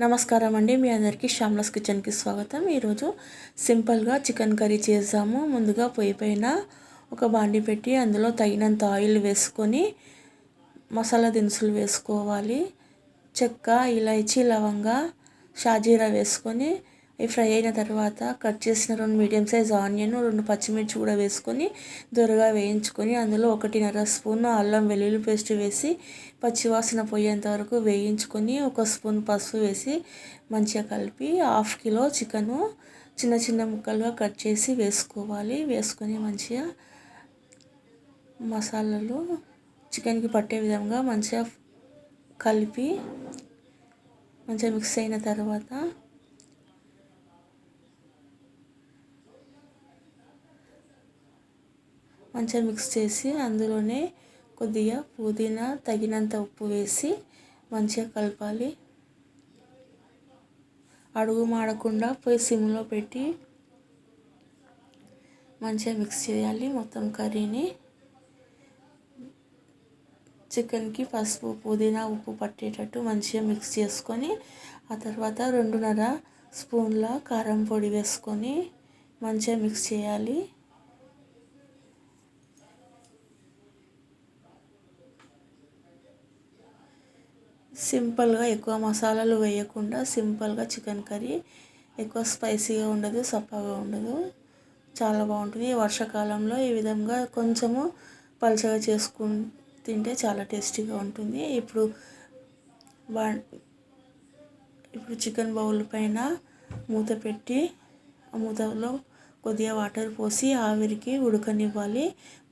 నమస్కారం అండి, మీ అందరికీ శ్యామ్లాస్ కిచెన్కి స్వాగతం. ఈరోజు సింపుల్గా చికెన్ కర్రీ చేద్దాము. ముందుగా పొయ్యి పైన ఒక బాండి పెట్టి అందులో తగినంత ఆయిల్ వేసుకొని మసాలా దినుసులు వేసుకోవాలి. చెక్క, ఇలాచీ, లవంగా, షాజీరా వేసుకొని ఇవి ఫ్రై అయిన తర్వాత కట్ చేసిన 2 మీడియం సైజ్ ఆనియన్, 2 పచ్చిమిర్చి కూడా వేసుకొని దూరగా వేయించుకొని అందులో 1.5 స్పూన్ అల్లం వెల్లుల్లి పేస్ట్ వేసి పచ్చివాసన పోయేంత వరకు వేయించుకొని 1 స్పూన్ పసుపు వేసి మంచిగా కలిపి 1/2 కిలో చికెను చిన్న చిన్న ముక్కలుగా కట్ చేసి వేసుకోవాలి. వేసుకొని మంచిగా మసాలాలు చికెన్కి పట్టే విధంగా మంచిగా కలిపి మంచిగా మిక్స్ అయిన తర్వాత మంచిగా మిక్స్ చేసి అందులోనే కొద్దిగా పుదీనా, తగినంత ఉప్పు వేసి మంచిగా కలపాలి. అడుగు మాడకుండా పోయి సిమ్లో పెట్టి మంచిగా మిక్స్ చేయాలి. మొత్తం కర్రీని చికెన్కి పసుపు, పుదీనా, ఉప్పు పట్టేటట్టు మంచిగా మిక్స్ చేసుకొని ఆ తర్వాత 2.5 స్పూన్ల కారం పొడి వేసుకొని మంచిగా మిక్స్ చేయాలి. సింపుల్గా ఎక్కువ మసాలాలు వేయకుండా సింపుల్గా చికెన్ కర్రీ, ఎక్కువ స్పైసీగా ఉండదు, సప్పగా ఉండదు, చాలా బాగుంటుంది. వర్షాకాలంలో ఈ విధంగా కొంచెము పలుచగా చేసుకుని తింటే చాలా టేస్టీగా ఉంటుంది. ఇప్పుడు చికెన్ బౌల్ పైన మూత పెట్టి ఆ మూతలో కొద్దిగా వాటర్ పోసి ఆవిరికి ఉడకనివ్వాలి.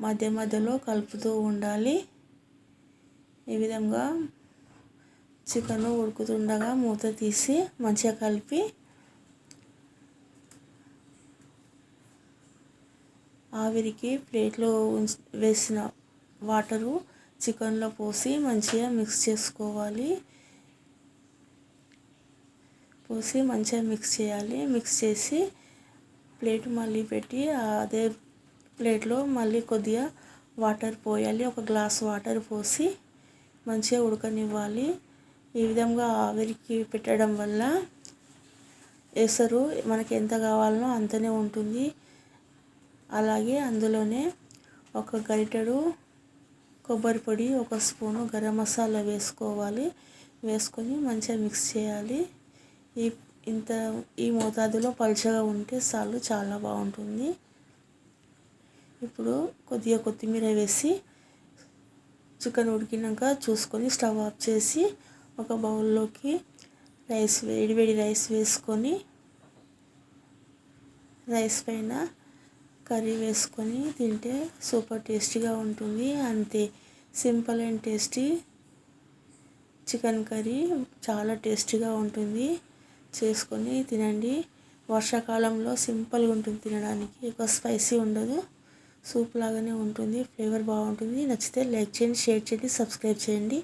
మధ్య మధ్యలో కలుపుతూ ఉండాలి. ఈ విధంగా చికెన్ ఉడుకుతుండగా మూత తీసి మంచిగా కలిపి ఆవిరికి ప్లేట్లో వేసిన వాటరు చికెన్లో పోసి మంచిగా మిక్స్ చేసుకోవాలి. పోసి మంచిగా మిక్స్ చేయాలి. మిక్స్ చేసి ప్లేట్ మళ్ళీ పెట్టి అదే ప్లేట్లో మళ్ళీ కొద్దిగా వాటర్ పోయాలి. 1 గ్లాస్ వాటర్ పోసి మంచిగా ఉడకనివ్వాలి. ఈ విధంగా ఆవిరికి పెట్టడం వల్ల ఎసరు మనకి ఎంత కావాలనో అంతనే ఉంటుంది. అలాగే అందులోనే 1 గరిటెడు కొబ్బరి పొడి, 1 స్పూను గరం మసాలా వేసుకోవాలి. వేసుకొని మంచిగా మిక్స్ చేయాలి. ఈ మోతాదులో పలుచగా ఉంటే చాలు, చాలా బాగుంటుంది. ఇప్పుడు కొద్దిగా కొత్తిమీర వేసి చికెన్ ఉడికినాక చూసుకొని స్టవ్ ఆఫ్ చేసి ఒక బౌల్లోకి వేడి రైస్ వేసుకొని రైస్ పైన కర్రీ వేసుకొని తింటే సూపర్ టేస్టీగా ఉంటుంది. అంతే, simple and tasty chicken curry చాలా టేస్టీగా ఉంటుంది. చేసుకొని తినండి. వర్షాకాలంలో సింపుల్గా ఉంటుంది తినడానికి, ఎక్కువ స్పైసీ ఉండదు, సూప్ లాగానే ఉంటుంది, ఫ్లేవర్ బాగుంటుంది. నచ్చితే లైక్ చేయండి, షేర్ చేయండి, సబ్స్క్రైబ్ చేయండి.